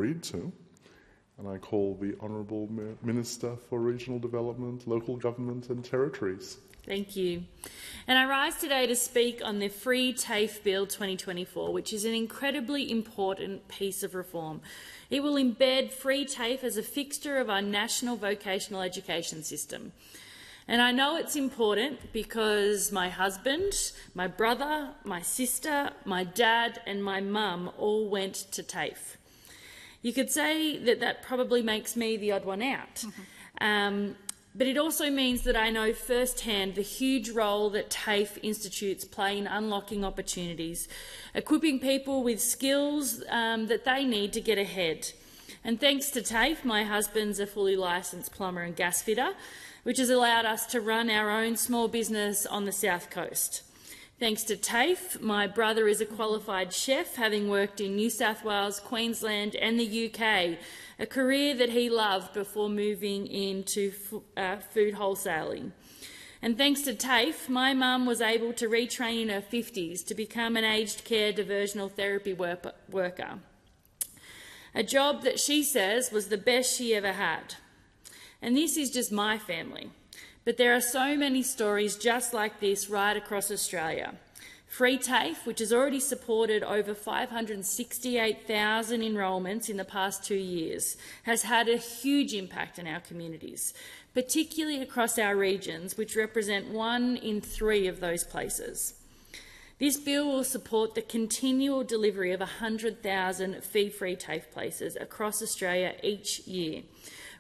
agreed to. And I call the Honourable Minister for Regional Development, Local Government and Territories. Thank you. And I rise today to speak on the Free TAFE Bill 2024, which is an incredibly important piece of reform. It will embed free TAFE as a fixture of our national vocational education system. And I know it's important because my husband, my brother, my sister, my dad and my mum all went to TAFE. You could say that that probably makes me the odd one out. But it also means that I know firsthand the huge role that TAFE institutes play in unlocking opportunities, equipping people with skills that they need to get ahead. And thanks to TAFE, my husband's a fully licensed plumber and gas fitter, which has allowed us to run our own small business on the South Coast. Thanks to TAFE, my brother is a qualified chef, having worked in New South Wales, Queensland and the UK, a career that he loved before moving into food wholesaling. And thanks to TAFE, my mum was able to retrain in her 50s to become an aged care diversional therapy worker, a job that she says was the best she ever had. And this is just my family. But there are so many stories just like this right across Australia. Free TAFE, which has already supported over 568,000 enrolments in the past 2 years, has had a huge impact in our communities, particularly across our regions, which represent 1 in 3 of those places. This bill will support the continual delivery of 100,000 fee-free TAFE places across Australia each year,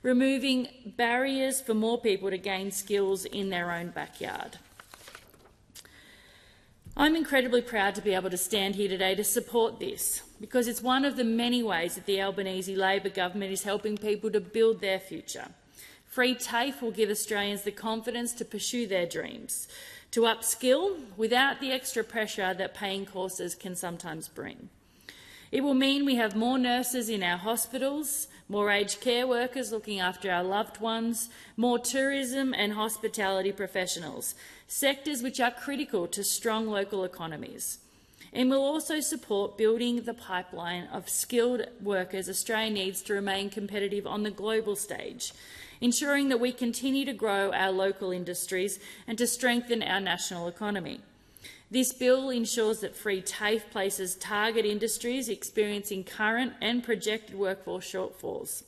removing barriers for more people to gain skills in their own backyard. I'm incredibly proud to be able to stand here today to support this, because it's one of the many ways that the Albanese Labor government is helping people to build their future. Free TAFE will give Australians the confidence to pursue their dreams, to upskill without the extra pressure that paying courses can sometimes bring. It will mean we have more nurses in our hospitals, more aged care workers looking after our loved ones, more tourism and hospitality professionals, sectors which are critical to strong local economies. And will also support building the pipeline of skilled workers Australia needs to remain competitive on the global stage, ensuring that we continue to grow our local industries and to strengthen our national economy. This bill ensures that free TAFE places target industries experiencing current and projected workforce shortfalls.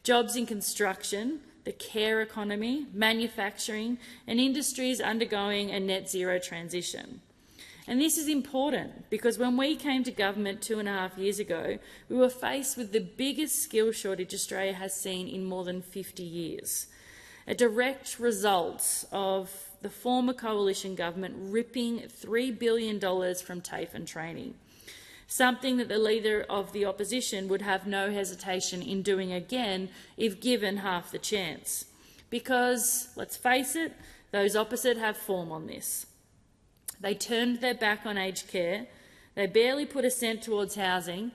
Jobs in construction, the care economy, manufacturing and industries undergoing a net zero transition. And this is important because when we came to government 2.5 years ago, we were faced with the biggest skill shortage Australia has seen in more than 50 years, a direct result of the former coalition government ripping $3 billion from TAFE and training, something that the leader of the opposition would have no hesitation in doing again if given half the chance. Because, let's face it, those opposite have form on this. They turned their back on aged care, they barely put a cent towards housing,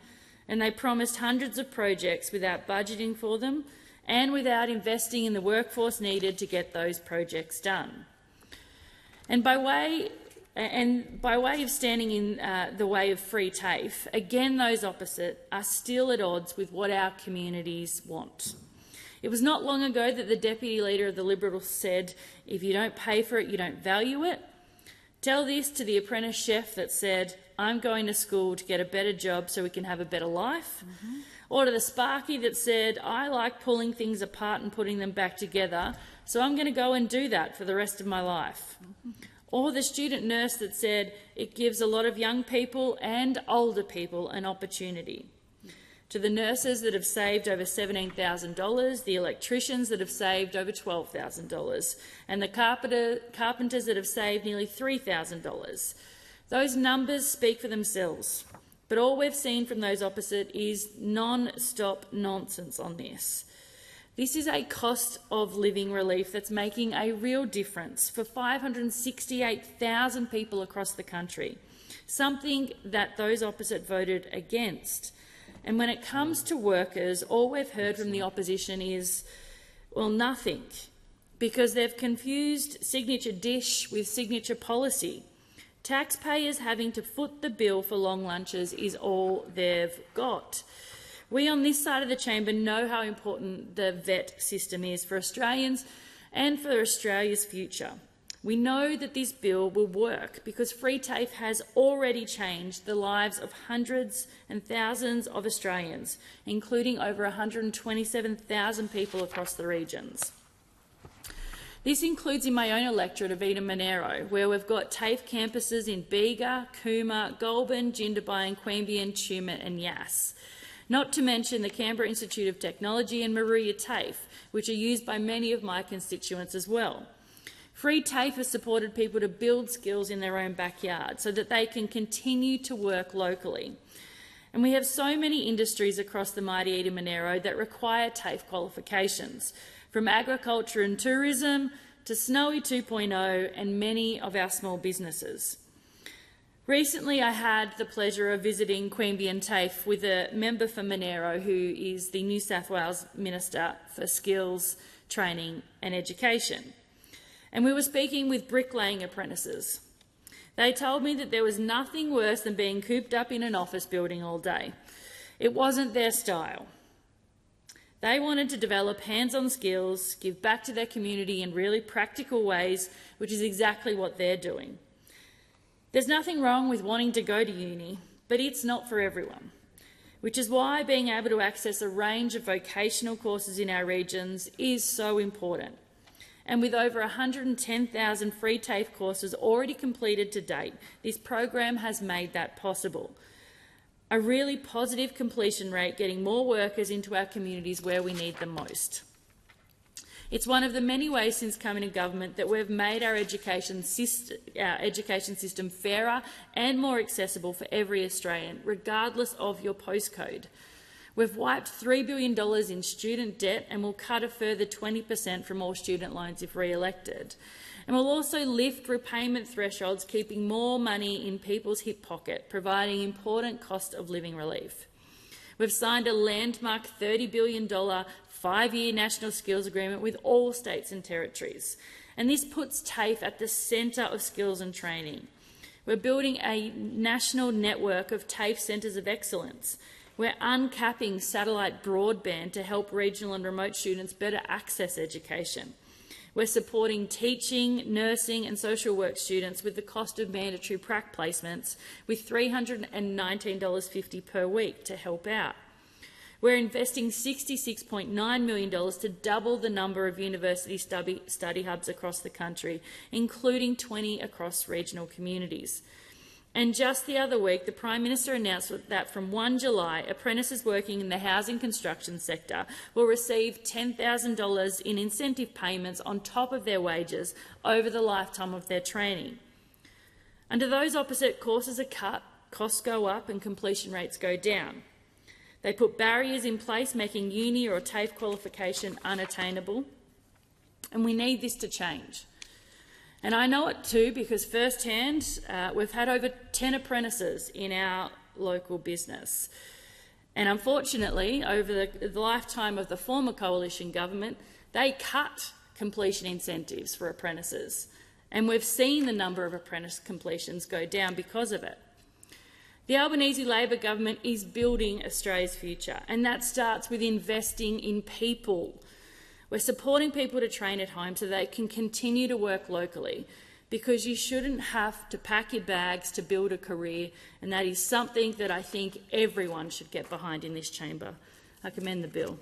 and they promised hundreds of projects without budgeting for them and without investing in the workforce needed to get those projects done. And by way of standing in the way of free TAFE, again those opposite are still at odds with what our communities want. It was not long ago that the Deputy Leader of the Liberals said, "If you don't pay for it, you don't value it." Tell this to the apprentice chef that said, "I'm going to school to get a better job so we can have a better life." Or to the Sparky that said, "I like pulling things apart and putting them back together, so I'm going to go and do that for the rest of my life." Or the student nurse that said, "It gives a lot of young people and older people an opportunity." To the nurses that have saved over $17,000, the electricians that have saved over $12,000, and the carpenters that have saved nearly $3,000. Those numbers speak for themselves, but all we've seen from those opposite is non-stop nonsense on this. This is a cost of living relief that's making a real difference for 568,000 people across the country, something that those opposite voted against. And when it comes to workers, all we've heard from the opposition is, well, nothing, because they've confused signature dish with signature policy. Taxpayers having to foot the bill for long lunches is all they've got. We on this side of the chamber know how important the VET system is for Australians and for Australia's future. We know that this bill will work because free TAFE has already changed the lives of hundreds and thousands of Australians, including over 127,000 people across the regions. This includes in my own electorate of Eden Monero, where we've got TAFE campuses in Bega, Cooma, Goulburn, Jindabyne, Queanbeyan, Tumut and Yass. Not to mention the Canberra Institute of Technology and Moruya TAFE, which are used by many of my constituents as well. Free TAFE has supported people to build skills in their own backyard so that they can continue to work locally. And we have so many industries across the mighty Eden Monero that require TAFE qualifications, from agriculture and tourism to Snowy 2.0 and many of our small businesses. Recently, I had the pleasure of visiting Queanbeyan TAFE with a member for Monero, who is the New South Wales Minister for Skills, Training and Education. And we were speaking with bricklaying apprentices. They told me that there was nothing worse than being cooped up in an office building all day. It wasn't their style. They wanted to develop hands-on skills, give back to their community in really practical ways, which is exactly what they're doing. There's nothing wrong with wanting to go to uni, but it's not for everyone, which is why being able to access a range of vocational courses in our regions is so important. And with over 110,000 free TAFE courses already completed to date, this program has made that possible. A really positive completion rate, getting more workers into our communities where we need them most. It's one of the many ways since coming to government that we've made our education system fairer and more accessible for every Australian, regardless of your postcode. We've wiped $3 billion in student debt and will cut a further 20% from all student loans if re-elected. And we'll also lift repayment thresholds, keeping more money in people's hip pocket, providing important cost of living relief. We've signed a landmark $30 billion 5-year national skills agreement with all states and territories. And this puts TAFE at the centre of skills and training. We're building a national network of TAFE centres of excellence. We're uncapping satellite broadband to help regional and remote students better access education. We're supporting teaching, nursing and social work students with the cost of mandatory prac placements with $319.50 per week to help out. We're investing $66.9 million to double the number of university study hubs across the country, including 20 across regional communities. And just the other week, the Prime Minister announced that from 1 July, apprentices working in the housing construction sector will receive $10,000 in incentive payments on top of their wages over the lifetime of their training. Under those opposite, courses are cut, costs go up and completion rates go down. They put barriers in place, making uni or TAFE qualification unattainable, and we need this to change. And I know it too because firsthand we've had over 10 apprentices in our local business. And unfortunately, over the lifetime of the former coalition government, they cut completion incentives for apprentices. And we've seen the number of apprentice completions go down because of it. The Albanese Labor government is building Australia's future, and that starts with investing in people. We're supporting people to train at home so they can continue to work locally, because you shouldn't have to pack your bags to build a career, and that is something that I think everyone should get behind in this chamber. I commend the bill.